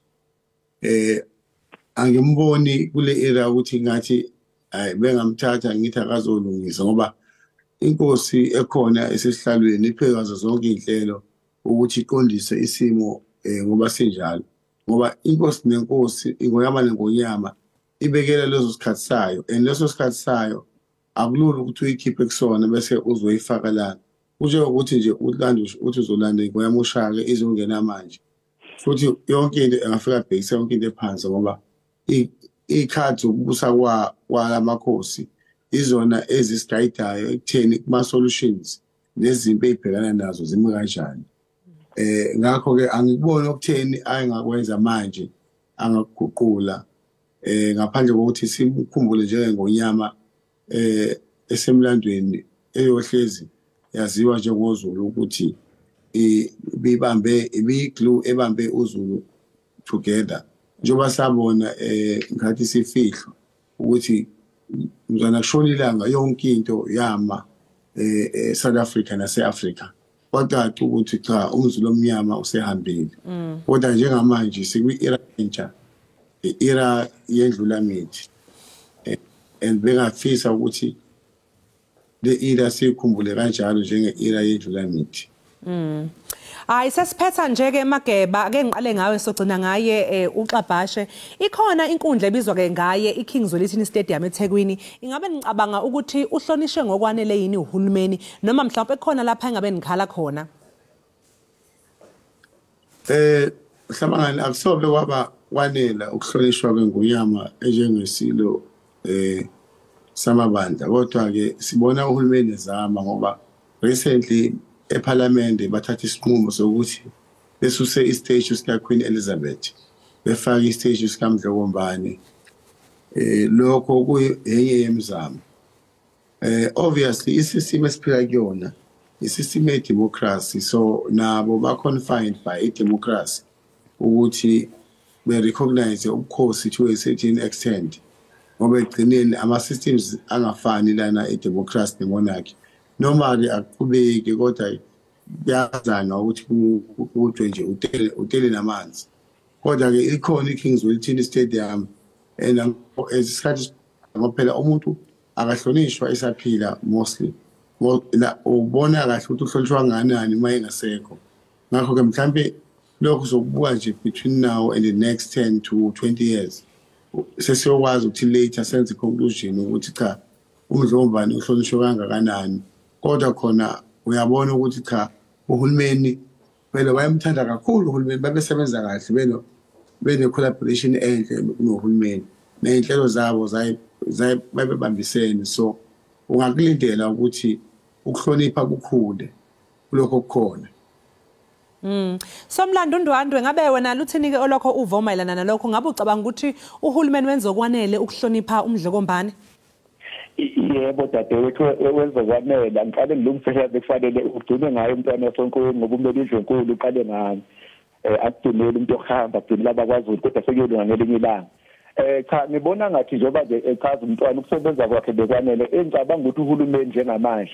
Angimboni kule era ukuthi ngathi bengamthatha ngithi akazolungisa ngoba inkosi ekhona esesihlalweni iphekaza zonke inhlelo ukuthi iqondise isimo ngoba sinjalo ngoba inkosi nenkosi ingoyama nengonyama ibekela lezo sikhathi sayo leso sikhathi sayo akulula ukuthi uyikhiphe kusona bese uzoyifaka lana kuje ukuthi nje uLando uthi uzolanda ingoyama ushake izongena manje futhi yonke into engafika bhekisa yonke into ephansi ngoba ikhathi zokubusa kwalamakhosi izona ezisigayidayo ekutheni kuma solutions nezimpi ezibhekana nazo zimi kanjani. Ngakho ke angikuboni okutheni ayengakwenza manje angaguqula ngaphandle kokuthi simkhumbule njengengonyama esemlandweni eyohlezi yaziwa njengoZulu ukuthi glue ebambe uZulu together njengoba sabona ngathi sifihlo ukuthi mzana kushona ilanga yonke into yama South Africa nase-Africa kodwa ukuthi cha umZulu omnyama usehambile kodwa njengamanje sikwi-era entsha era yendlula mithi and bengafisa ukuthi le era sikhumbule kanjalo njenge-era yendlula mithi. Hayi sesiphetha nje ke Mageba ake ngiqale ngawe sogcina ngaye uXabhashe ikhona inkundla ebizwa ke ngaye iKing Zwelithini Stadium eThekwini ingabe ngicabanga ukuthi uhlonishwe ngokwanele yini uhulumeni noma mhlawumbe ekhona lapha engabe ngikhala khona? Mhlawumbe akusobe kwaba kwanela ukuhlonishwa kweNgonyama enjengesilo samabandla kodwa ke sibona uhulumeni ezama ngoba recently eParliament bathatha isinqumo sokuthi besuse istage sika Queen Elizabeth befaka istage sika Mdlokombane lokho kuyenye yemizamo obviously isystem esiphila kuyona isystem ye-democracy so nabo ba-confined by i-democracy ukuthi be-recognize ubukhosi to a certain extent ngoba egcineni ama-systems angafani lana e-democracy nemonarchy noma-ke akuqhubeki kodwa kuyazana ukuthi kuthiwe nje utele namanzi kodwa-ke ikhona i-Kings Wilton Stadium and isikhathi ngoba phela umuntu akahlonishwa esaphila mostly ubona kahle ukuthi uhlonishwa kangakanani uma engasekho ngakho-ke mhlampe lokho sokubuka nje between now and the next 10 to 20 years sesiyokwazi ukuthi later senze i-conclusion ukuthi cha uMdlombane uhlonishwe kangakanani kodwa khona uyabona ukuthi cha uhulumeni vele bayamthanda kakhulu uhulumeni babesebenza kahle bene-collaboration enhle nohulumeni ney'nhlelo zabo babebambisene so ungakulindela ukuthi ukuhlonipha kukhule kulokho okukhona. Somlando Ndwandwe ngabe wena luthini-ke olokho uva mayelana nalokho ngabe ucabanga ukuthi uhulumeni wenza okwanele ukuhlonipha uMdlokombane? Yebo dadewethu wenza okwanele ngiqale ngilungisela bekufanele ugcine ngayo umntwana wasenkweni ngoba umele indlu enkulu uqale ngayo akudinele umuntu yokuhamba akudinele abakwazi kodwa sekuyolunga ngelinye ilanga. Cha ngibona ngathi njengoba nje echaza umntwana ukusebenza kwakhe bekwanele engicabanga ukuthi uhulumeni njengamanje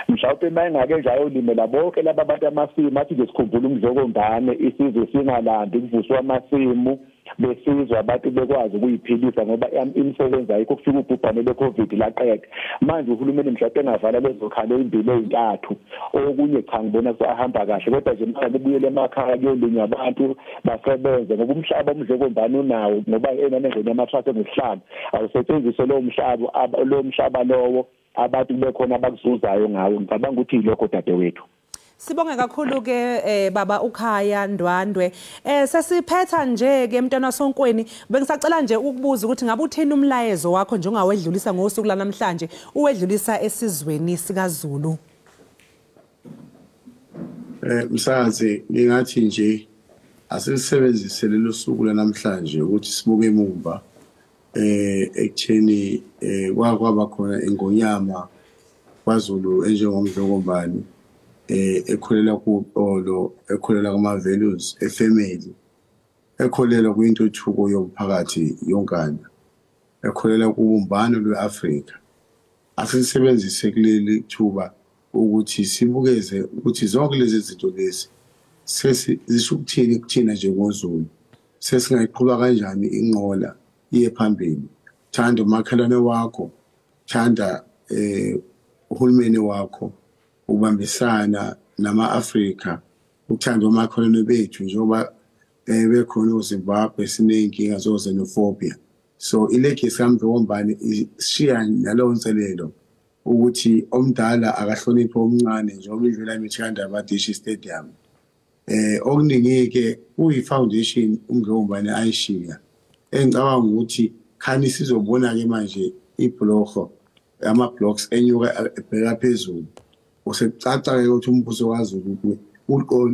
mhlawumbe mayengake nje ayolimela bonke laba bantu amasimu athi nje sikhumbula uMdlokombane isizwe singalandi kuvuswa amasimu besizwe abantu bekwazi ukuyiphilisa ngoba imisebenzi ayikho kufika ubhubhane le-COVID laqeka manje uhulumeni mhlawumbe engavala lezokhalo ezimbili ezintathu okunye cha ngibona sahamba kahle kodwa nje manje ubuyele emakhaya kuyolinywa abantu basebenze ngoba umhlaba uMdlokombane unawo ngoba enanengene amatrust ngesihlanu awusetshenziswe lowo mhlaba lowo abantu bekhona abakuzuzayo ngawo ngicabanga ukuthi yilokho dadewethu. Sibonge kakhulu-ke baba Ekhaya Ndwandwe. Sesiphetha nje-ke mntwana wasonkweni bengisacela nje ukubuza ukuthi ngabe uthini umlayezo wakho njengawedlulisa ngosuku lanamhlanje uwedlulisa esizweni sikaZulu? Msazi ngingathi nje asisebenzise lelo suku lanamhlanje ukuthi sibuke emumva ekutheni kwaba khona ingonyama kwaZulu enjengomdlokombane ekholela kuqolo ekholela kuma-values efamily ekholela kwintuthuko yomphakathi yonkana ekholela kubumbano lwe-Afrika asisebenzise kuleli thuba ukuthi sibukeze ukuthi zonke lezi zinto lezi zisho ukuthini kuthina njengoZulu sesingayiqhuba kanjani inqola iye phambili thanda umakhelwane wakho thanda uhulumeni wakho ubambisana nama-Afrika uthanda omakhelwane bethu njengoba bekhona uZimbabwe siney'nkinga zo-xenophobia so ilegacy kaMdlokombane ishiya nalowo nselelo ukuthi omdala akahloniphe omncane njengoba indlela yami Dishi Stadium okuningi-ke kuyi-foundation uMdlokombane ayishiya engicabanga ukuthi khani sizobona-ke manje ibhlorho ama-blocks enyuka ebheka phezulu usekucaca-ke ukuthi umbuso kaZulu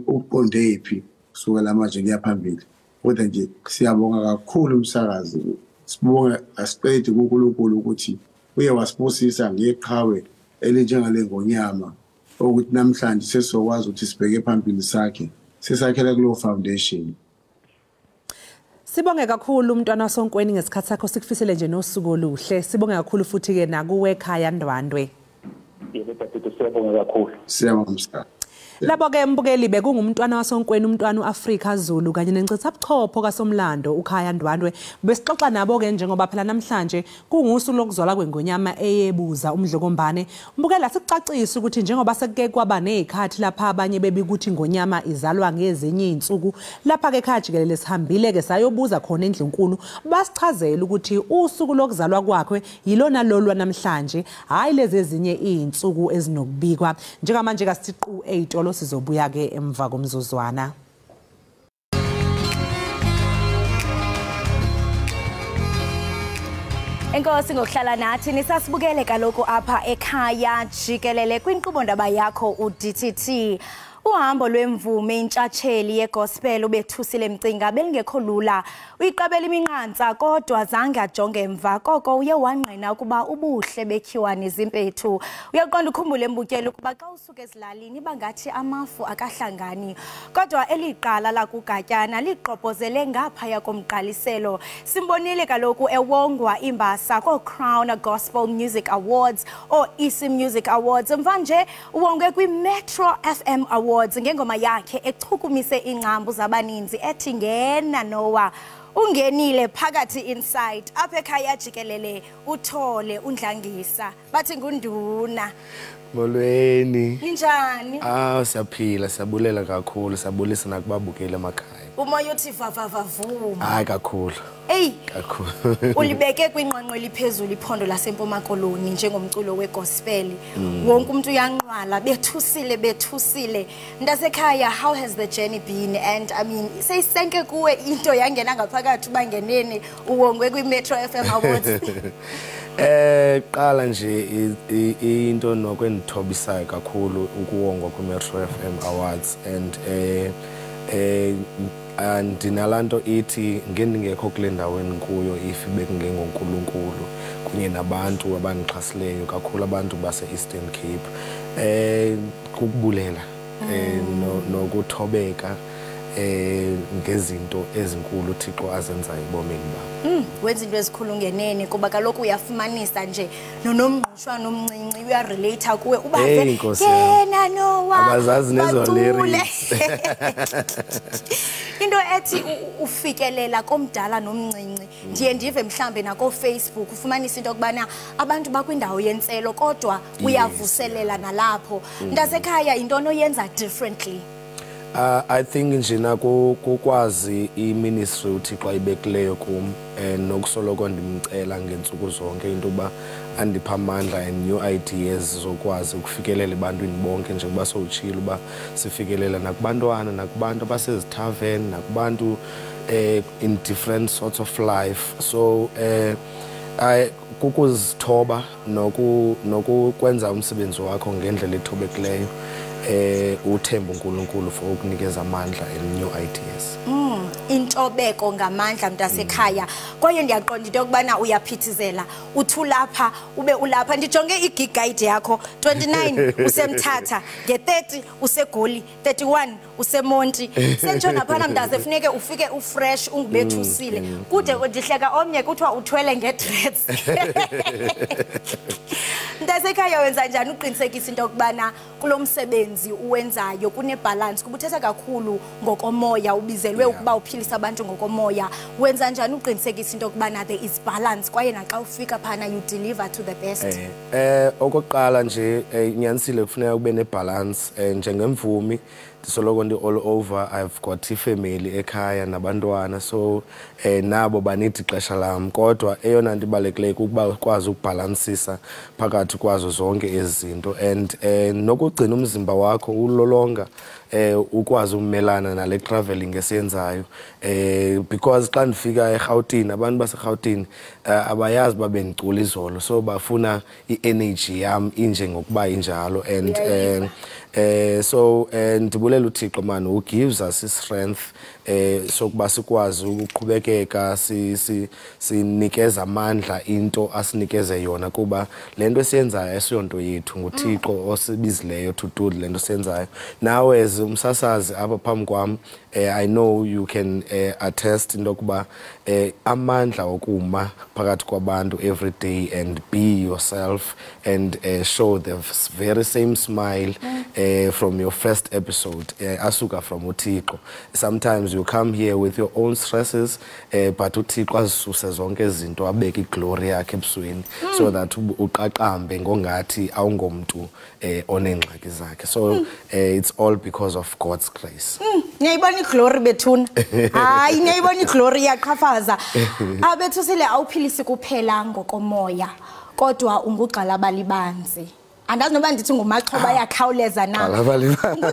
uqonde yiphi kusukela manje kuya phambili kodwa nje siyabonga kakhulu umsakazi sibonga asiqedi kuNkulunkulu ukuthi uye wasibusisa ngeqhawe elinjengale ngonyama ukuthi namhlanje sesizokwazi ukuthi sibheke phambili sakhe sisakhela kulo foundation. Sibonge kakhulu umntwana wasonkweni ngesikhathi sakho sikufisele nje nosuku oluhle sibonge kakhulu futhi-ke nakuwe Ekhaya Ndwandwe. Yebo dadethu siyabonga kakhulu. Siyabonga msakazi. Labo-ke mbukeli bekungumntwana wasonkweni umntwana u-Afrika Zulu kanye nencithabuchopho kaSomlando Ekhaya Ndwandwe besixoxa nabo-ke njengoba phela namhlanje kungusuku lokuzalwa kwengonyama eyebuza uMdlokombane. Mbukela sikucacisa ukuthi njengoba sekuke kwaba nezikhathi lapha abanye bebikuthi ingonyama izalwa ngezinye izinsuku lapha-ke Ekhaya Jikelele sihambile-ke sayobuza khona endlunkulu basichazela ukuthi usuku lokuzalwa kwakhe yilona lolwa namhlanje hayi lezi ezinye izinsuku ezinokubikwa njengamanje kasiqu 8 sizobuya-ke emva komzuzwana. Enkosi ngokuhlala nathi nisasibukele kaloku apha ekhaya Jikelele kwinkqubo ndaba yakho uDTT. Uhambo lwemvume intshatsheli yegospel ubethusile Mcinga belingekho lula. Uyiqabela iminqantsa kodwa zange ajonge emva koko uye wangqina ukuba ubuhle bekhiwa nezimpethu. Uyaqonda ukhumbule embukelo ukuba xa usuke ezilalini bangathi amafu akahlangani. Kodwa eliqala la kugatyana liqopozele ngaphaya komqaliselo. Simbonile kaloku ewongwa imbasa ko-Crown Gospel Music Awards o Easy Music Awards. Mvanje uwongwe kwi-Metro FM Awards ngengoma yakhe echukumise ingcambu zabaninzi ethi ngena Noah. Ungenile phakathi inside apha ekhaya Jikelele uthole undlangisa bathi ngunduna. Molweni. Ninjani? Siyaphila, siyabulela kakhulu, siyabulisa nakubabukeli emakhaya. Umoya uthi vavavavuma. Hayi kakhulu. Hey. Kakhulu. Ulibeke kwinqanqwa eliphezulu iphondo laseMpuma Koloni njengomculo wegospel. Wonke umuntu uyanqwala bethusile. Ndasekhaya, how has the journey been? And I mean, seyisenke kuwe into yangena ngaphakathi bangenene uwongwe kwi-Metro FM Awards. Qala nje into nokwendithobisayo kakhulu ukuwongwa kwi-Metro FM Awards and ndinalanto ithi ngendingekho kule ndaweni kuyo if bekungengoNkulunkulu kunye nabantu abandixhasileyo kakhulu abantu base-Eastern Cape kukubulela nokuthobeka ngezinto ezinkulu uThixo azenzayo ebomini bami. Wenza into ezikhulu ngenene kuba kaloku uyafumanisa nje nonomngqushwa nomncinci uyarelate kuwe ubave yena Noah abazazi nezo lyrics. Into ethi ufikelela komdala nomncinci ndiye ndive mhlambe nako Facebook ufumanisa into kubana abantu bakwindawo yentselo kodwa uyavuselela nalapho. Ndasekhaya into oyenza differently. I think njena kukwazi iministry uThixo ayibekileyo kum nokusoloko ndimcela ngentsuku zonke into ba andipha amandla and new ideas zokwazi ukufikelela ebantwini bonke njengoba sowutshilo uba sifikelela nakubantwana nakubantu abasezithaveni nakubantu in different sorts of life. So kukuzithoba nokukwenza umsebenzi wakho ngendlela ethobekileyo. Uthemba uNkulunkulu for ukunikeza amandla and new ideas. Intobeko ngamandla mntasekhaya kwaye ndiyaqonda into yokubana uyaphithizela uthulapha ube ulapha ndijonge igig guide yakho 29 usemthatha nge30 usegoli 31 usemonti sentshona phana mntaze funeke ufike ufresh ungibethusile kude ndihleka omnye kuthiwa uthwele ngedress. Mntasekhaya wenza njani uqinisekisa into yokubana kulomsebenzi uwenzayo kune balance kuba uthetha kakhulu ngokomoya ubizelwe ukuba uphilisa abantu ngokomoya wenza njani uqinisekisa into yokubana there is balance kwaye naxa ufika phana you deliver to the best? Okokuqala nje inyanisile kufuneka ube nebalance njengemvumi ndisoloko ndi all over. I've got ifamily ekhaya nabantwana so nabo banidi ixesha lam kodwa eyona nto ibalulekileyo ukuba ukwazi ukubalansisa phakathi kwazo zonke ezi zinto and nokugcina umzimba wakho ulolonga ukwazi umelana nale traveling esiyenzayo because xa ndifika eGauteng abantu baseGauteng abayazi babe ndicula izolo so bafuna i-energy yam inje ngokuba injalo and so ndibulela uThixo man who gives us his strength sokuba sikwazi ukuqhubekeka sinikeza amandla into asinikeze yona kuba lento esiyenzayo esiyonto yethu nguThixo osibizileyo to do lento siyenzayo. Now as umsasazi apha phambi kwam I know you can attest into kuba amandla okuma phakathi kwabantu every day and be yourself and show the very same smile from your first episode asuka from uThixo. Sometimes you come here with your own stresses but uThixo azisuse zonke izinto abeke iglory yakhe ebusweni so that uqaqambe ngongathi awungomuntu onengxaki zakhe. So it's all because of God's grace. Ngiyayibona iglory bethuna. Hayi ngiyayibona iglory yaqhafaza. Abethusile awuphilisi kuphela ngokomoya kodwa ungugxala balibanzi. andazi noba ndithi ngumaxhoba yakhawuleza na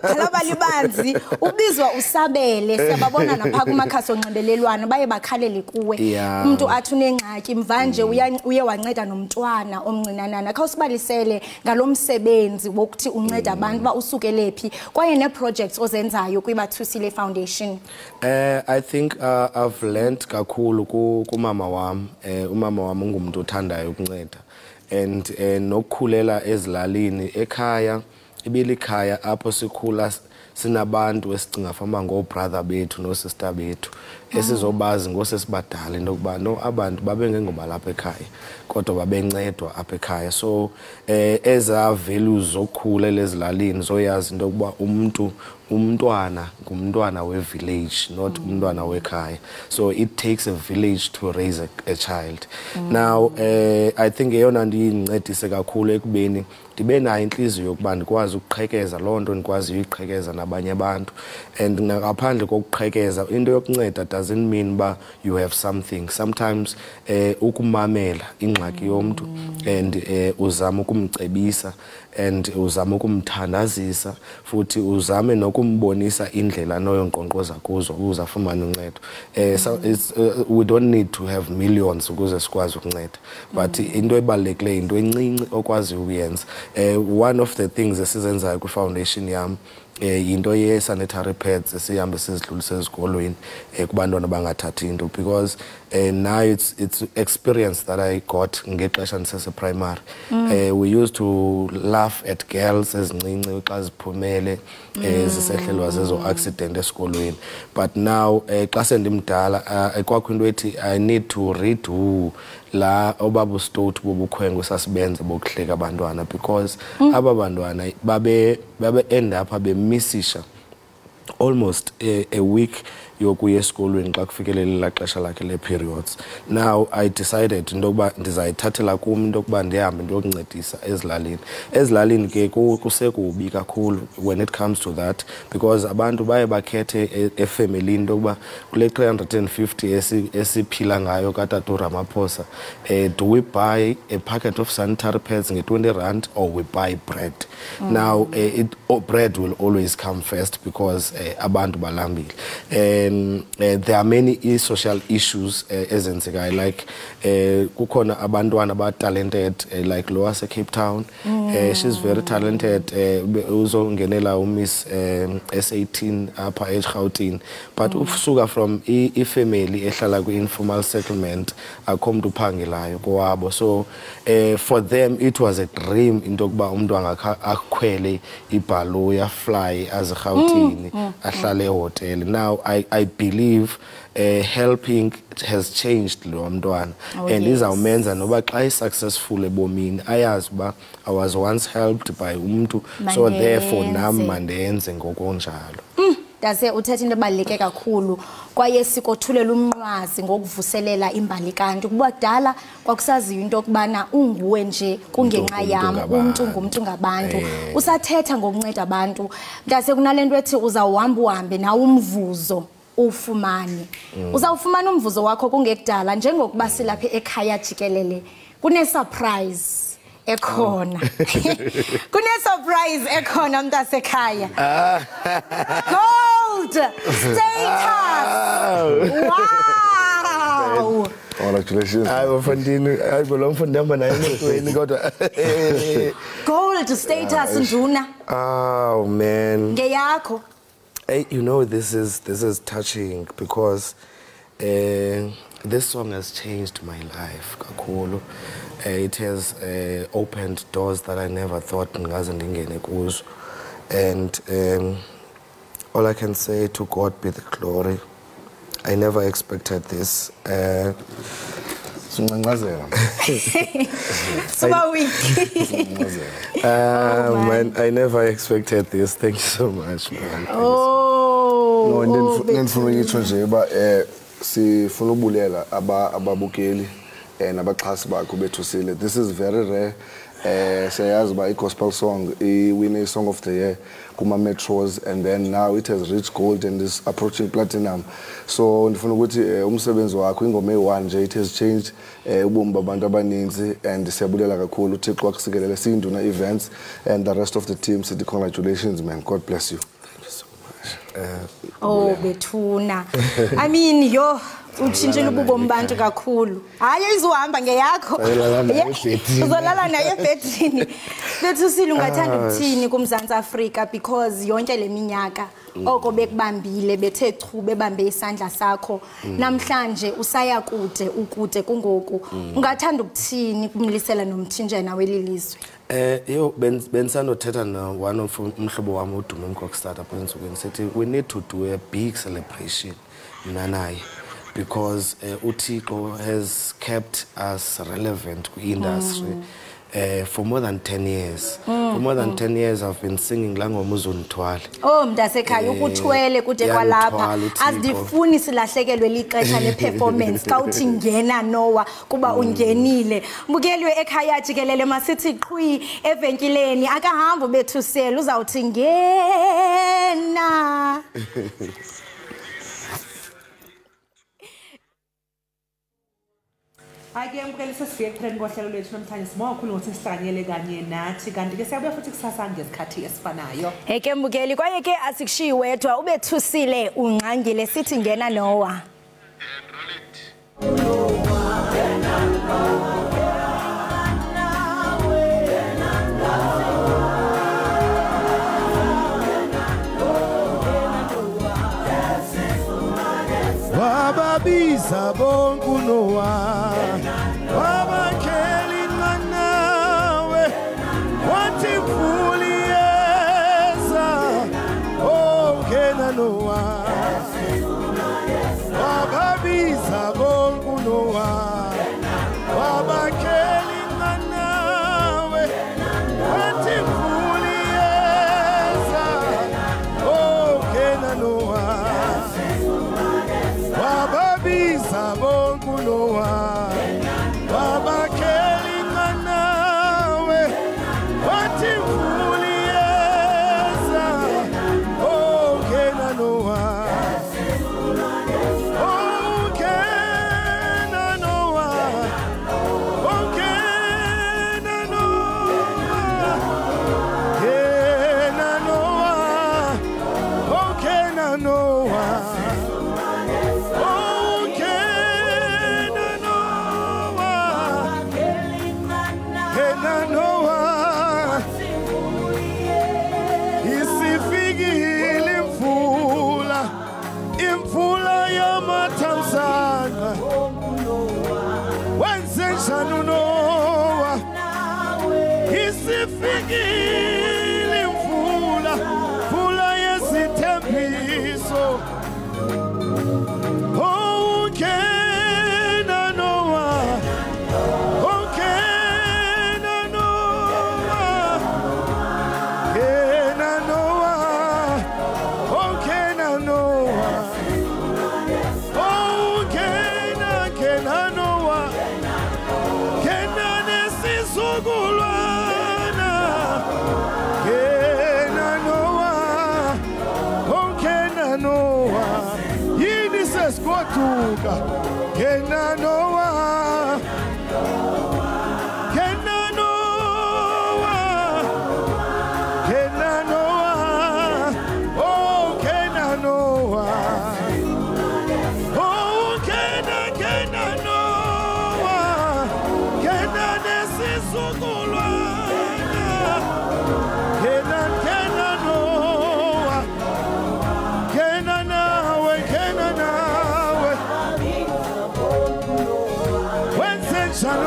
Kalabalibanzi ubizwa usabele siyababona napha kumakhasi onxibelelwano baye bakhalele kuwe umuntu athi unengxaki mvanje uye wanceda nomntwana omncinanana khawusibalisele ngalomsebenzi wokuthi unceda abantu ba usukelephi kwaye ne projects ozenzayo kwiBathusile Foundation. I think I've learned kakhulu kumama wami. Umama wami ungumuntu othandayo ukunceda and nokukhulela ezilalini ekhaya ibilikhaya apho sikhula sinabantu esicinga fama ngobrother bethu no sister bethu esizobazi ngosesibadala into kuba no abantu babengengoma lapha ekhaya kodwa babencedwa apha ekhaya so eza values zokukhula lezilalini zoyazi into kuba umntwana ngumntwana we-village not umntwana wekhaya so it takes a village to raise a child. Now I think eyona nto indincedise kakhulu ekubeni ndibe nayo inhliziyo yokuba ndikwazi ukuqhekeza loo nto ndikwazi uyiqhekeza nabanye abantu and ngaphandle kokuqhekeza into yokunceda doesn't mean ba you have something. Sometimes ukumamela ingxaki yomntu and uzama ukumcebisa and uzama ukumthandazisa futhi uzame nokumbonisa indlela noyonqonqoza kuzo ukuze afumane uncedo. So we don't need to have millions ukuze sikwazi ukunceda but into ebalulekileyo into encinci okwazi ukuyenza. One of the things esizenzayo ku foundation yam into ye sanitary pads esihambe sizidlulise ezikolweni kubantwana bangathathi into because now it's experience that I got ngexesha ndisese primary. We used to laugh at girls ezincinci xa ziphumele zisehlelwa zezo accident esikolweni but now xa sendimdala kwakho into ethi I need to redo la obabu stot bobukhwengo sasibenze bokuhleka abantwana because aba bantwana babe end up misisha almost a week yokuya esikolweni xa kufikelele la xesha lakhe le periods. Now I decided into kuba ndizayithathela kum into kuba ndihambe ndiyokuncedisa ezilalini ke kusekubi kakhulu when it comes to that because abantu baye bakhethe efamily into kuba kule 350 esiphila ngayo katata Ramaphosa do we buy a packet of sanitary pads nge-20 or we buy bread. Now bread will always come first because abantu balambile. There are many social issues ezenzekayo like kukhona abantwana ba talented like lo wase Cape Town. She's very talented uzongenela uMiss S18 apha eGauteng but usuka from ifamily ehlala ku-informal settlement akho umuntu uphangelayo kowabo so for them it was a dream into kuba umuntu akakhwele ibhalo ya fly as eGauteng ahlale ehotel. Now I believe helping has changed lo mntwana and izawumenza noba xa successful ebomini ayazi ba I was once helped by umuntu so therefore nami mandenze ngokunjalo. Dase uthetha into ebaluleke kakhulu kwaye sikothulela umnqwazi ngokuvuselela imbali kanti kuba kudala kwakusaziyo into kubana unguwe nje kungenxa yami umuntu ngumuntu ngabantu usathetha ngokunceda abantu dase kunalento ethi uzawuhamba uhambe nawe umvuzo ufumane uzawufumana umvuzo wakho kungekudala njengokuba silapha ekhaya Jikelele kune surprise ekhona kune surprise ekhona mntasekhaya gold status wow congratulations. Gold status nduna. Oh man. Ngeyakho. You know this is touching because this song has changed my life kakhulu. It has opened doors that I never thought ngaze ndingene kuzo and all I can say to God be the glory. I never expected this. Man, I never expected this. Thank you so much, man. Oh, nendifuna ngitsho nje ba sifuna ubulela ababukeli nabaxhasi bakho bethusile. This is very rare siyazi uba i-gospel song iwine i-song of the year kuma-metros, and then now it has reached gold and is approaching platinum. So ndifuna ukuthi umsebenzi wakho ingoma eyi-1 nje it has changed ubomi babantu abaninzi, and siyabulela kakhulu uThixo akusikelele siyinduna events and the rest of the team. Sithi congratulations man, God bless you. Thank you so much. Oh bethuna. I mean yo utshintshile ububomi bantu kakhulu. Hayi izohamba ngeyakho. Uzolala nayo ebhedini. Bethusile ungathanda ukuthini kuMzantsi Afrika because yonke leminyaka oko bekubambile bethe chu bebambe isandla sakho namhlanje usaya kude ukude kungoku ungathanda ukuthini kumlisela nomthinjana welilizwe? Yo bensandothetha na one of umhlobo wami udume umkokstart apha ensukwini sithi we need to do a big celebration nanaye because uThixo has kept us relevant kwi-industry for more than 10 years. For more than 10 years I've been singing la ngoma uzondithwala. Oh mntasekhaya ukuthwele kude kwalapha azidifuni silahlekelwe lixesha le-performance xa uthi ngena Noah kuba ungenile. Mbukeliwe Ekhaya Jikelele masithi qhwi evenkileni akahambo bethusela uzawuthi ngena. Ake mbukeli sesifike ekupheni kohlelo lwethu namhlanje simokhulu ngothi sihlanganyele kanye nathi kanti ke siyabuya futhi kusasa ngesikhathi esifanayo. Eke mbukeli kwaye ke asikushiyi wedwa ubethusile unqangile sithi ngena Noah. Wababiza bonke uNoah wabakhela inqanawe wathi imvula iyeza ngena Noah wababiza bonke uNoah wabakhela inqanawe wathi imvula iyeza ngena Noah wababiza bonke uNoah wabakhela inqanawe wathi imvula iyeza ngena Noah ngena Noah ngena Noah ngena Noah imvula yamathamsanqa wenzenjani uNoah isifikile imvula yezithembiso ngena Noah ngena Noah ngena Noah ngena Noah ngena Noah ngena nesizukulwana ngena Noah ngena Noah yini sesigoduka ngena Noah ngena Noah ngena Noah ngena Noah Son